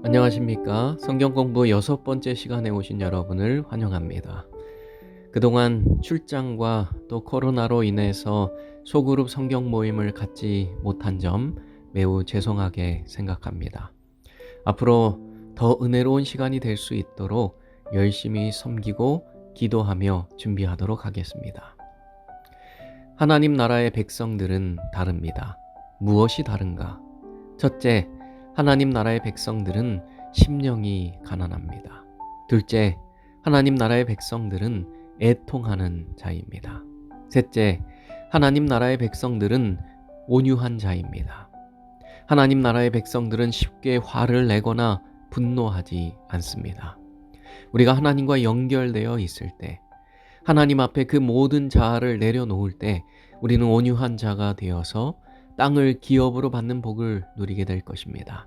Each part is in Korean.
안녕하십니까. 성경 공부 6번째 시간에 오신 여러분을 환영합니다. 그동안 출장과 또 코로나로 인해서 소그룹 성경 모임을 갖지 못한 점 매우 죄송하게 생각합니다. 앞으로 더 은혜로운 시간이 될 수 있도록 열심히 섬기고 기도하며 준비하도록 하겠습니다. 하나님 나라의 백성들은 다릅니다. 무엇이 다른가? 첫째, 하나님 나라의 백성들은 심령이 가난합니다. 둘째, 하나님 나라의 백성들은 애통하는 자입니다. 셋째, 하나님 나라의 백성들은 온유한 자입니다. 하나님 나라의 백성들은 쉽게 화를 내거나 분노하지 않습니다. 우리가 하나님과 연결되어 있을 때, 하나님 앞에 그 모든 자아를 내려놓을 때 우리는 온유한 자가 되어서 땅을 기업으로 받는 복을 누리게 될 것입니다.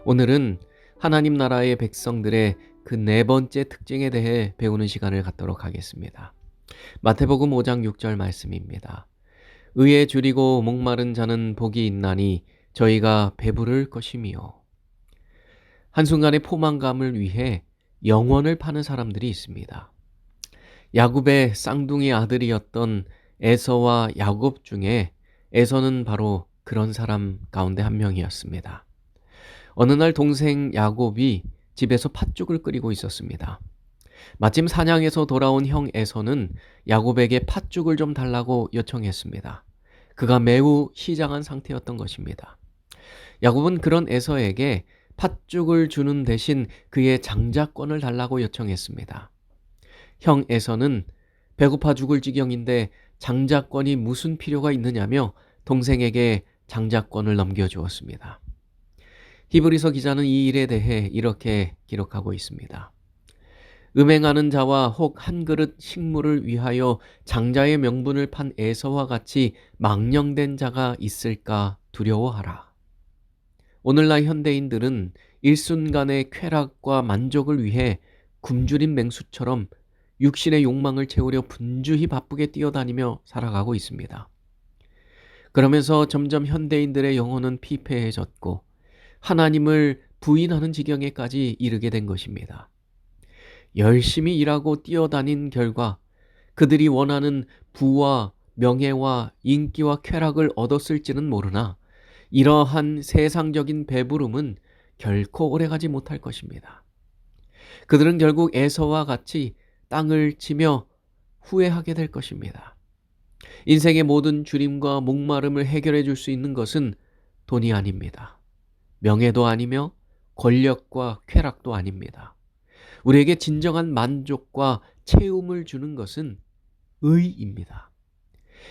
오늘은 하나님 나라의 백성들의 그 네 번째 특징에 대해 배우는 시간을 갖도록 하겠습니다. 마태복음 5장 6절 말씀입니다. 의에 줄이고 목마른 자는 복이 있나니 저희가 배부를 것이미요. 한순간의 포만감을 위해 영혼을 파는 사람들이 있습니다. 야곱의 쌍둥이 아들이었던 에서와 야곱 중에 에서는 바로 그런 사람 가운데 한 명이었습니다. 어느 날 동생 야곱이 집에서 팥죽을 끓이고 있었습니다. 마침 사냥에서 돌아온 형 에서는 야곱에게 팥죽을 좀 달라고 요청했습니다. 그가 매우 시장한 상태였던 것입니다. 야곱은 그런 에서에게 팥죽을 주는 대신 그의 장자권을 달라고 요청했습니다. 형 에서는 배고파 죽을 지경인데 장자권이 무슨 필요가 있느냐며 동생에게 장자권을 넘겨주었습니다. 히브리서 기자는 이 일에 대해 이렇게 기록하고 있습니다. 음행하는 자와 혹 한 그릇 식물을 위하여 장자의 명분을 판 에서와 같이 망령된 자가 있을까 두려워하라. 오늘날 현대인들은 일순간의 쾌락과 만족을 위해 굶주린 맹수처럼 육신의 욕망을 채우려 분주히 바쁘게 뛰어다니며 살아가고 있습니다. 그러면서 점점 현대인들의 영혼은 피폐해졌고 하나님을 부인하는 지경에까지 이르게 된 것입니다. 열심히 일하고 뛰어다닌 결과 그들이 원하는 부와 명예와 인기와 쾌락을 얻었을지는 모르나 이러한 세상적인 배부름은 결코 오래가지 못할 것입니다. 그들은 결국 에서와 같이 땅을 치며 후회하게 될 것입니다. 인생의 모든 주림과 목마름을 해결해 줄 수 있는 것은 돈이 아닙니다. 명예도 아니며 권력과 쾌락도 아닙니다. 우리에게 진정한 만족과 채움을 주는 것은 의입니다.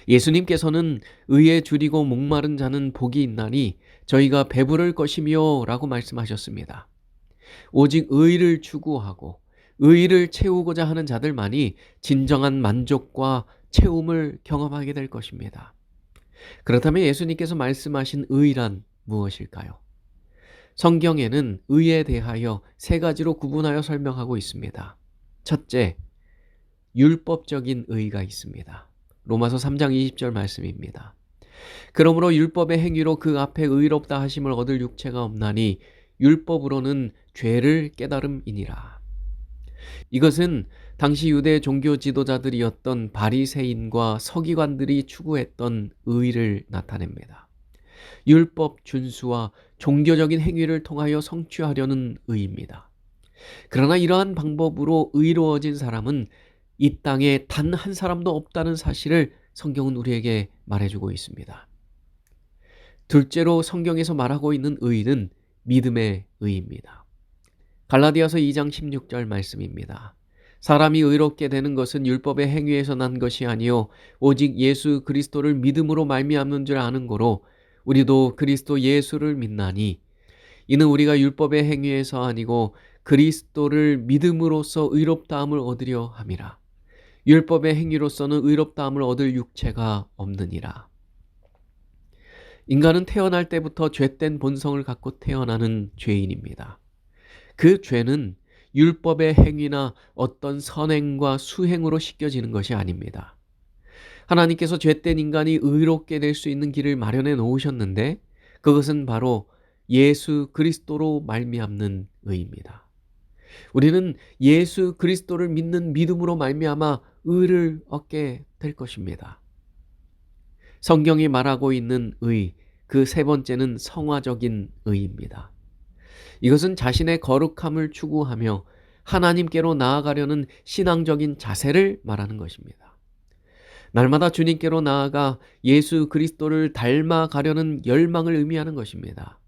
예수님께서는 의에 줄이고 목마른 자는 복이 있나니 저희가 배부를 것이며 라고 말씀하셨습니다. 오직 의를 추구하고 의를 채우고자 하는 자들만이 진정한 만족과 채움을 경험하게 될 것입니다. 그렇다면 예수님께서 말씀하신 의란 무엇일까요? 성경에는 의에 대하여 세 가지로 구분하여 설명하고 있습니다. 첫째, 율법적인 의가 있습니다. 로마서 3장 20절 말씀입니다. 그러므로 율법의 행위로 그 앞에 의롭다 하심을 얻을 육체가 없나니 율법으로는 죄를 깨달음이니라. 이것은 당시 유대 종교 지도자들이었던 바리새인과 서기관들이 추구했던 의를 나타냅니다. 율법 준수와 종교적인 행위를 통하여 성취하려는 의입니다. 그러나 이러한 방법으로 의로워진 사람은 이 땅에 단 한 사람도 없다는 사실을 성경은 우리에게 말해주고 있습니다. 둘째로 성경에서 말하고 있는 의는 믿음의 의입니다. 갈라디아서 2장 16절 말씀입니다. 사람이 의롭게 되는 것은 율법의 행위에서 난 것이 아니요 오직 예수 그리스도를 믿음으로 말미암는 줄 아는 고로 우리도 그리스도 예수를 믿나니 이는 우리가 율법의 행위에서 아니고 그리스도를 믿음으로써 의롭다함을 얻으려 함이라. 율법의 행위로서는 의롭다함을 얻을 육체가 없느니라. 인간은 태어날 때부터 죄된 본성을 갖고 태어나는 죄인입니다. 그 죄는 율법의 행위나 어떤 선행과 수행으로 씻겨지는 것이 아닙니다. 하나님께서 죄된 인간이 의롭게 될 수 있는 길을 마련해 놓으셨는데 그것은 바로 예수 그리스도로 말미암는 의입니다. 우리는 예수 그리스도를 믿는 믿음으로 말미암아 의를 얻게 될 것입니다. 성경이 말하고 있는 의, 그 세 번째는 성화적인 의입니다. 이것은 자신의 거룩함을 추구하며 하나님께로 나아가려는 신앙적인 자세를 말하는 것입니다. 날마다 주님께로 나아가 예수 그리스도를 닮아가려는 열망을 의미하는 것입니다.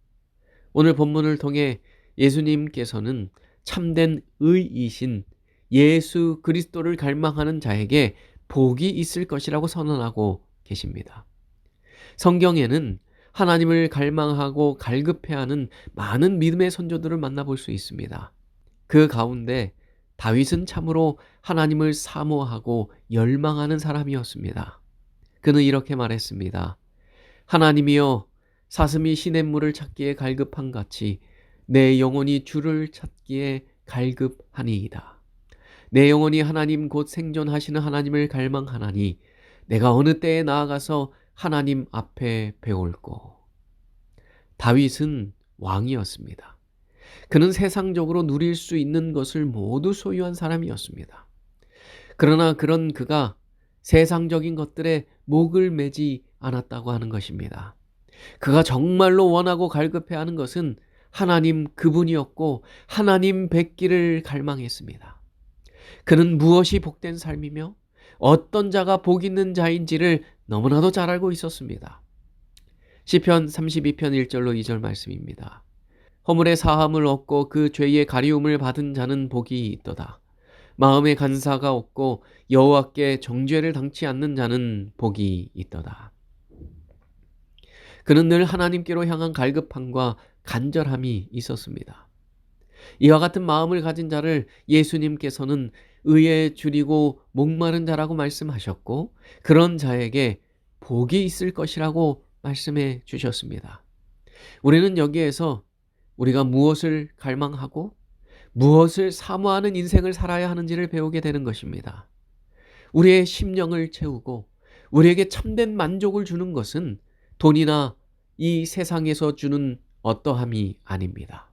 오늘 본문을 통해 예수님께서는 참된 의이신 예수 그리스도를 갈망하는 자에게 복이 있을 것이라고 선언하고 계십니다. 성경에는 하나님을 갈망하고 갈급해하는 많은 믿음의 선조들을 만나볼 수 있습니다. 그 가운데 다윗은 참으로 하나님을 사모하고 열망하는 사람이었습니다. 그는 이렇게 말했습니다. 하나님이여, 사슴이 시냇물을 찾기에 갈급한 같이 내 영혼이 주를 찾기에 갈급하니이다. 내 영혼이 하나님 곧 생존하시는 하나님을 갈망하나니 내가 어느 때에 나아가서 하나님 앞에 배울꼬. 다윗은 왕이었습니다. 그는 세상적으로 누릴 수 있는 것을 모두 소유한 사람이었습니다. 그러나 그런 그가 세상적인 것들에 목을 매지 않았다고 하는 것입니다. 그가 정말로 원하고 갈급해하는 것은 하나님 그분이었고 하나님 뵙기를 갈망했습니다. 그는 무엇이 복된 삶이며 어떤 자가 복 있는 자인지를 너무나도 잘 알고 있었습니다. 시편 32편 1절로 2절 말씀입니다. 허물의 사함을 얻고 그 죄의 가리움을 받은 자는 복이 있도다. 마음에 간사가 없고 여호와께 정죄를 당치 않는 자는 복이 있도다. 그는 늘 하나님께로 향한 갈급함과 간절함이 있었습니다. 이와 같은 마음을 가진 자를 예수님께서는 의에 줄이고 목마른 자라고 말씀하셨고 그런 자에게 복이 있을 것이라고 말씀해 주셨습니다. 우리는 여기에서 우리가 무엇을 갈망하고 무엇을 사모하는 인생을 살아야 하는지를 배우게 되는 것입니다. 우리의 심령을 채우고 우리에게 참된 만족을 주는 것은 돈이나 이 세상에서 주는 어떠함이 아닙니다.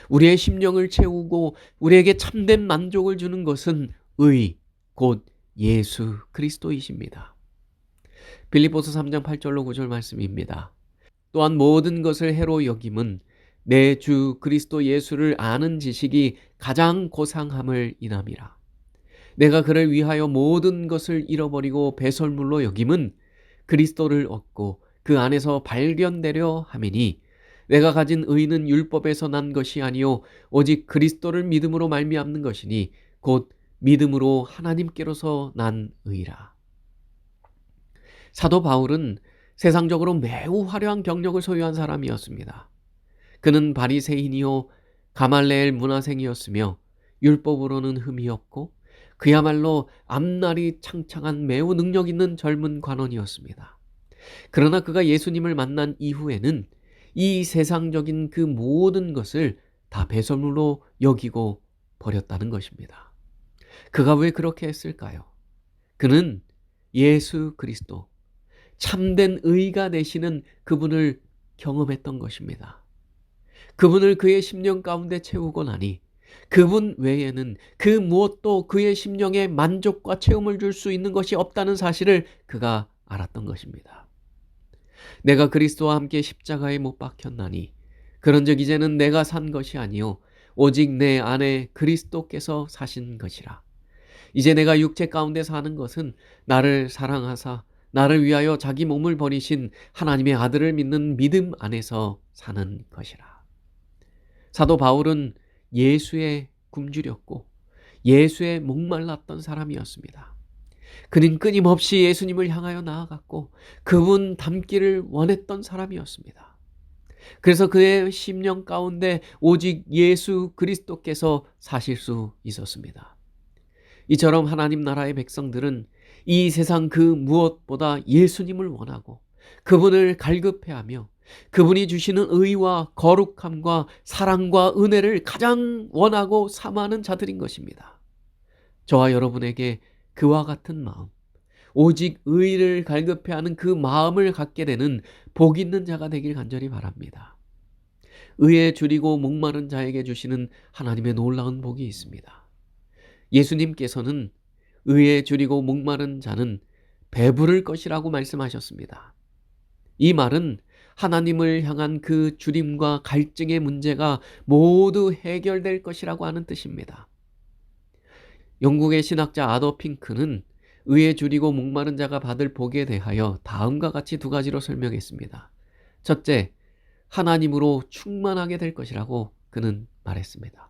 우리의 심령을 채우고 우리에게 참된 만족을 주는 것은 의, 곧 예수 그리스도이십니다. 빌립보서 3장 8절로 9절 말씀입니다. 또한 모든 것을 해로 여김은 내 주 그리스도 예수를 아는 지식이 가장 고상함을 인함이라. 내가 그를 위하여 모든 것을 잃어버리고 배설물로 여김은 그리스도를 얻고 그 안에서 발견되려 함이니 내가 가진 의는 율법에서 난 것이 아니요 오직 그리스도를 믿음으로 말미암는 것이니 곧 믿음으로 하나님께로서 난 의라. 사도 바울은 세상적으로 매우 화려한 경력을 소유한 사람이었습니다. 그는 바리새인이요 가말레엘 문화생이었으며 율법으로는 흠이 없고 그야말로 앞날이 창창한 매우 능력 있는 젊은 관원이었습니다. 그러나 그가 예수님을 만난 이후에는 이 세상적인 그 모든 것을 다 배설물로 여기고 버렸다는 것입니다. 그가 왜 그렇게 했을까요? 그는 예수 그리스도, 참된 의가 되시는 그분을 경험했던 것입니다. 그분을 그의 심령 가운데 채우고 나니 그분 외에는 그 무엇도 그의 심령에 만족과 체험을 줄 수 있는 것이 없다는 사실을 그가 알았던 것입니다. 내가 그리스도와 함께 십자가에 못 박혔나니 그런즉 이제는 내가 산 것이 아니요 오직 내 안에 그리스도께서 사신 것이라. 이제 내가 육체 가운데 사는 것은 나를 사랑하사 나를 위하여 자기 몸을 버리신 하나님의 아들을 믿는 믿음 안에서 사는 것이라. 사도 바울은 예수에 굶주렸고 예수에 목말랐던 사람이었습니다. 그는 끊임없이 예수님을 향하여 나아갔고 그분 닮기를 원했던 사람이었습니다. 그래서 그의 심령 가운데 오직 예수 그리스도께서 사실 수 있었습니다. 이처럼 하나님 나라의 백성들은 이 세상 그 무엇보다 예수님을 원하고 그분을 갈급해하며 그분이 주시는 의와 거룩함과 사랑과 은혜를 가장 원하고 사모하는 자들인 것입니다. 저와 여러분에게 그와 같은 마음, 오직 의를 갈급해하는 그 마음을 갖게 되는 복 있는 자가 되길 간절히 바랍니다. 의에 줄이고 목마른 자에게 주시는 하나님의 놀라운 복이 있습니다. 예수님께서는 의에 줄이고 목마른 자는 배부를 것이라고 말씀하셨습니다. 이 말은 하나님을 향한 그 줄임과 갈증의 문제가 모두 해결될 것이라고 하는 뜻입니다. 영국의 신학자 아더 핑크는 의에 줄이고 목마른 자가 받을 복에 대하여 다음과 같이 두 가지로 설명했습니다. 첫째, 하나님으로 충만하게 될 것이라고 그는 말했습니다.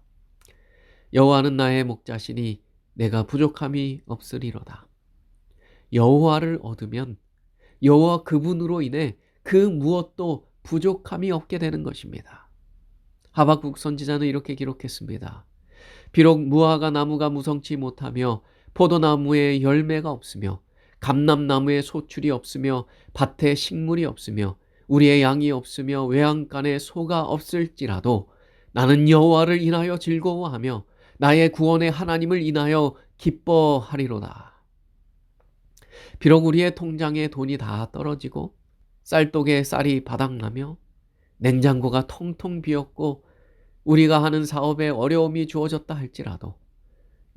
여호와는 나의 목자시니 내가 부족함이 없으리로다. 여호와를 얻으면 여호와 그분으로 인해 그 무엇도 부족함이 없게 되는 것입니다. 하박국 선지자는 이렇게 기록했습니다. 비록 무화과 나무가 무성치 못하며 포도나무에 열매가 없으며 감람나무에 소출이 없으며 밭에 식물이 없으며 우리의 양이 없으며 외양간에 소가 없을지라도 나는 여호와를 인하여 즐거워하며 나의 구원의 하나님을 인하여 기뻐하리로다. 비록 우리의 통장에 돈이 다 떨어지고 쌀독에 쌀이 바닥나며 냉장고가 텅텅 비었고 우리가 하는 사업에 어려움이 주어졌다 할지라도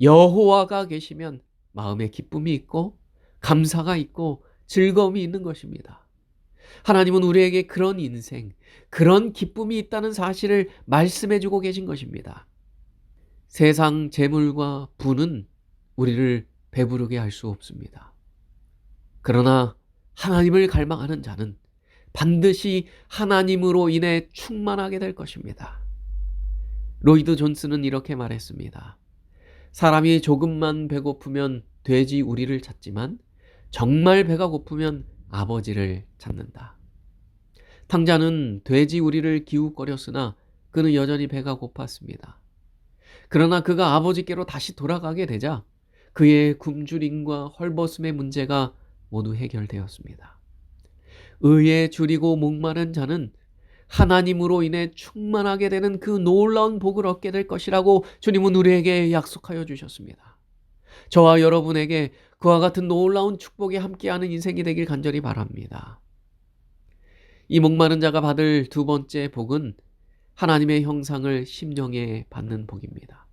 여호와가 계시면 마음에 기쁨이 있고 감사가 있고 즐거움이 있는 것입니다. 하나님은 우리에게 그런 인생, 그런 기쁨이 있다는 사실을 말씀해주고 계신 것입니다. 세상 재물과 부는 우리를 배부르게 할 수 없습니다. 그러나 하나님을 갈망하는 자는 반드시 하나님으로 인해 충만하게 될 것입니다. 로이드 존스는 이렇게 말했습니다. 사람이 조금만 배고프면 돼지 우리를 찾지만 정말 배가 고프면 아버지를 찾는다. 탕자는 돼지 우리를 기웃거렸으나 그는 여전히 배가 고팠습니다. 그러나 그가 아버지께로 다시 돌아가게 되자 그의 굶주림과 헐벗음의 문제가 모두 해결되었습니다. 의에 줄이고 목마른 자는 하나님으로 인해 충만하게 되는 그 놀라운 복을 얻게 될 것이라고 주님은 우리에게 약속하여 주셨습니다. 저와 여러분에게 그와 같은 놀라운 축복에 함께하는 인생이 되길 간절히 바랍니다. 이 목마른 자가 받을 두 번째 복은 하나님의 형상을 심령에 받는 복입니다.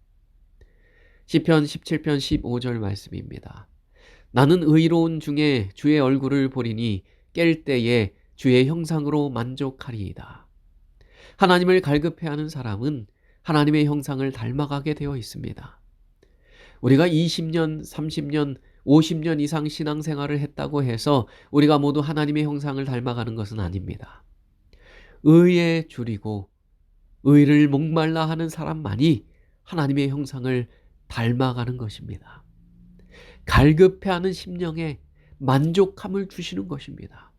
시편 17편 15절 말씀입니다. 나는 의로운 중에 주의 얼굴을 보리니 깰 때에 주의 형상으로 만족하리이다. 하나님을 갈급해하는 사람은 하나님의 형상을 닮아가게 되어 있습니다. 우리가 20년, 30년, 50년 이상 신앙생활을 했다고 해서 우리가 모두 하나님의 형상을 닮아가는 것은 아닙니다. 의에 줄이고 의를 목말라 하는 사람만이 하나님의 형상을 닮아가는 것입니다. 갈급해하는 심령에 만족함을 주시는 것입니다.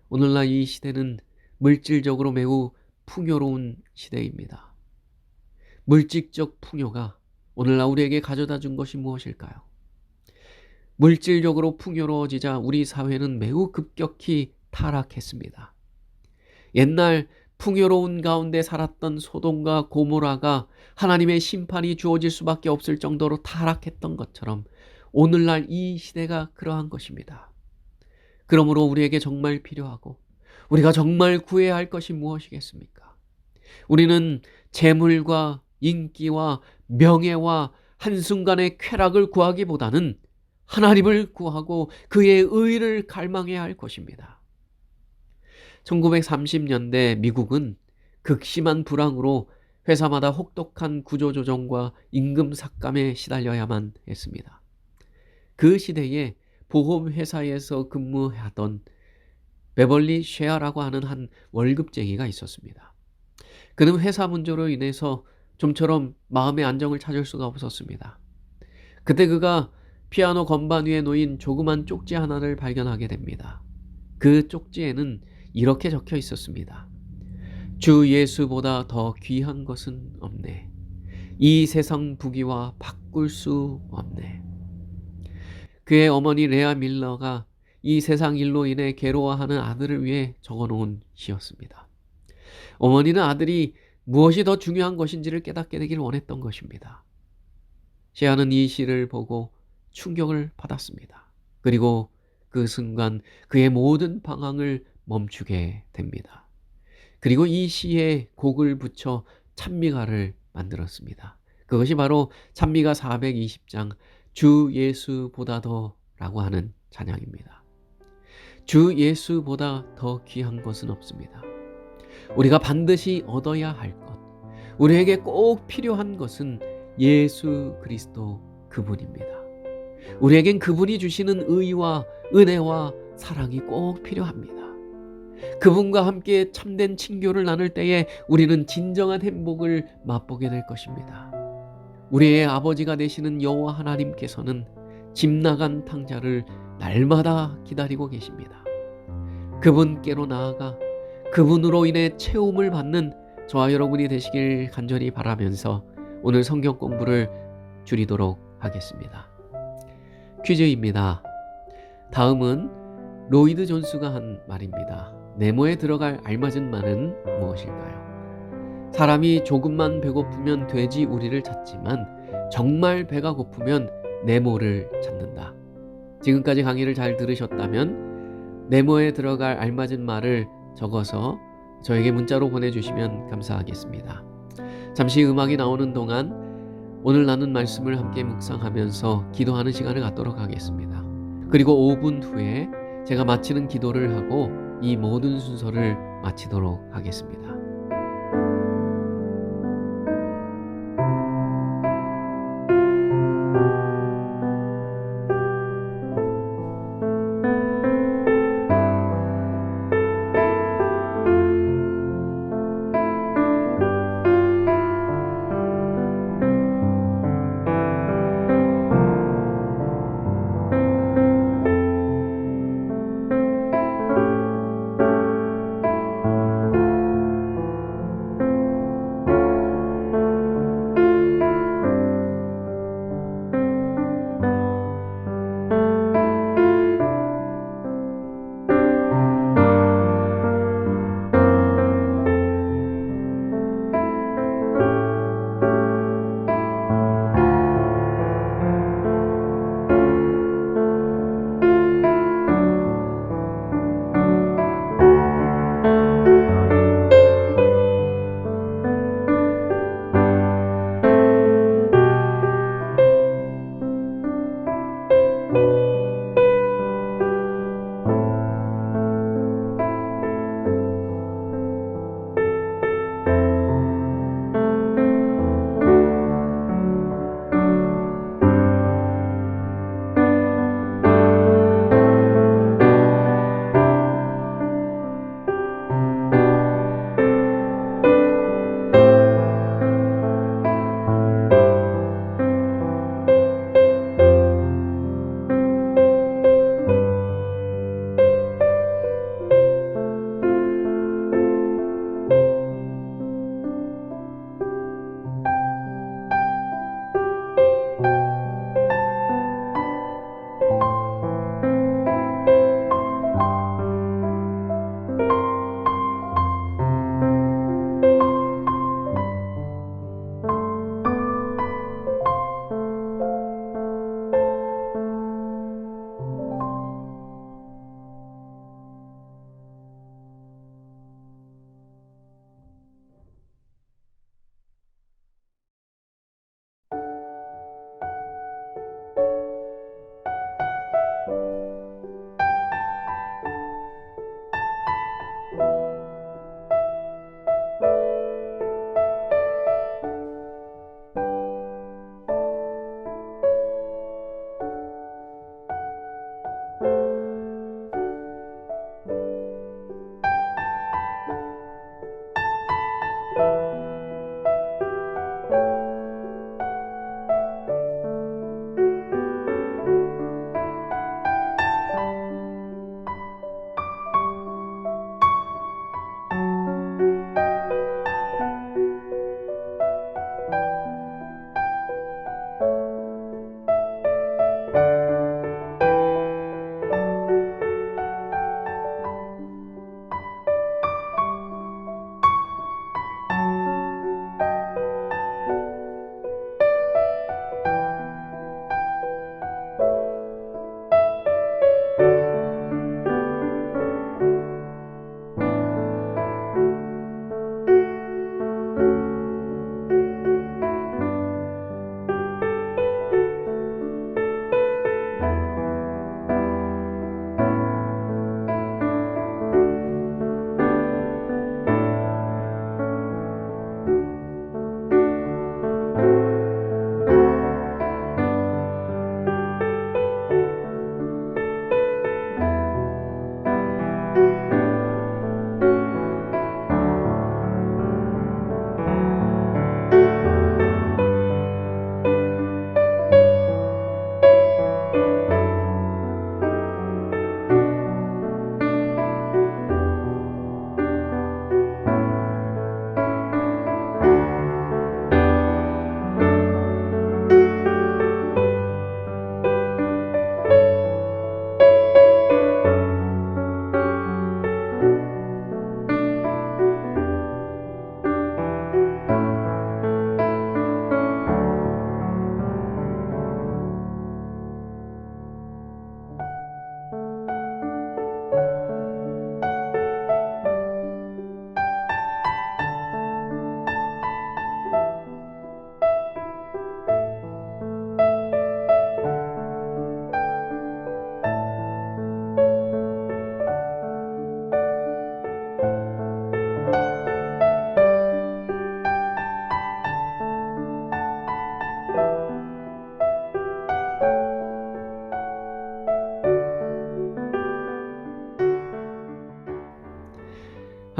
오늘날 이 시대는 물질적으로 매우 풍요로운 시대입니다. 물질적 풍요가 오늘날 우리에게 가져다 준 것이 무엇일까요? 물질적으로 풍요로워지자 우리 사회는 매우 급격히 타락했습니다. 옛날 풍요로운 가운데 살았던 소돔과 고모라가 하나님의 심판이 주어질 수밖에 없을 정도로 타락했던 것처럼 오늘날 이 시대가 그러한 것입니다. 그러므로 우리에게 정말 필요하고 우리가 정말 구해야 할 것이 무엇이겠습니까? 우리는 재물과 인기와 명예와 한순간의 쾌락을 구하기보다는 하나님을 구하고 그의 의를 갈망해야 할 것입니다. 1930년대 미국은 극심한 불황으로 회사마다 혹독한 구조조정과 임금 삭감에 시달려야만 했습니다. 그 시대에 보험회사에서 근무하던 베벌리 쉐아라고 하는 한 월급쟁이가 있었습니다. 그는 회사 문제로 인해서 좀처럼 마음의 안정을 찾을 수가 없었습니다. 그때 그가 피아노 건반 위에 놓인 조그만 쪽지 하나를 발견하게 됩니다. 그 쪽지에는 이렇게 적혀 있었습니다. 주 예수보다 더 귀한 것은 없네. 이 세상 부귀와 바꿀 수 없네. 그의 어머니 레아 밀러가 이 세상 일로 인해 괴로워하는 아들을 위해 적어놓은 시였습니다. 어머니는 아들이 무엇이 더 중요한 것인지를 깨닫게 되길 원했던 것입니다. 셰아는 이 시를 보고 충격을 받았습니다. 그리고 그 순간 그의 모든 방황을 멈추게 됩니다. 그리고 이 시에 곡을 붙여 찬미가를 만들었습니다. 그것이 바로 찬미가 420장 주 예수보다 더라고 하는 찬양입니다. 주 예수보다 더 귀한 것은 없습니다. 우리가 반드시 얻어야 할 것, 우리에게 꼭 필요한 것은 예수 그리스도 그분입니다. 우리에겐 그분이 주시는 의와 은혜와 사랑이 꼭 필요합니다. 그분과 함께 참된 친교를 나눌 때에 우리는 진정한 행복을 맛보게 될 것입니다. 우리의 아버지가 되시는 여호와 하나님께서는 집 나간 탕자를 날마다 기다리고 계십니다. 그분께로 나아가 그분으로 인해 채움을 받는 저와 여러분이 되시길 간절히 바라면서 오늘 성경 공부를 줄이도록 하겠습니다. 퀴즈입니다. 다음은 로이드 존스가 한 말입니다. 네모에 들어갈 알맞은 말은 무엇일까요? 사람이 조금만 배고프면 돼지 우리를 찾지만 정말 배가 고프면 네모를 찾는다. 지금까지 강의를 잘 들으셨다면 네모에 들어갈 알맞은 말을 적어서 저에게 문자로 보내주시면 감사하겠습니다. 잠시 음악이 나오는 동안 오늘 나눈 말씀을 함께 묵상하면서 기도하는 시간을 갖도록 하겠습니다. 그리고 5분 후에 제가 마치는 기도를 하고 이 모든 순서를 마치도록 하겠습니다.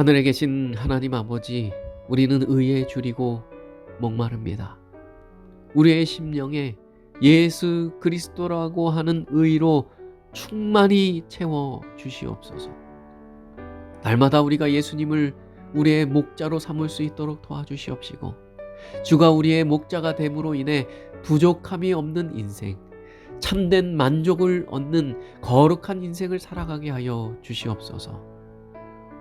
하늘에 계신 하나님 아버지, 우리는 의에 줄이고 목마릅니다. 우리의 심령에 예수 그리스도라고 하는 의로 충만히 채워 주시옵소서. 날마다 우리가 예수님을 우리의 목자로 삼을 수 있도록 도와주시옵시고, 주가 우리의 목자가 됨으로 인해 부족함이 없는 인생, 참된 만족을 얻는 거룩한 인생을 살아가게 하여 주시옵소서.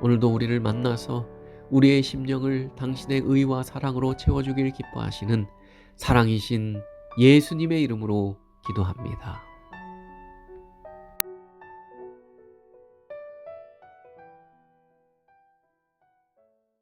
오늘도 우리를 만나서 우리의 심령을 당신의 의와 사랑으로 채워주길 기뻐하시는 사랑이신 예수님의 이름으로 기도합니다.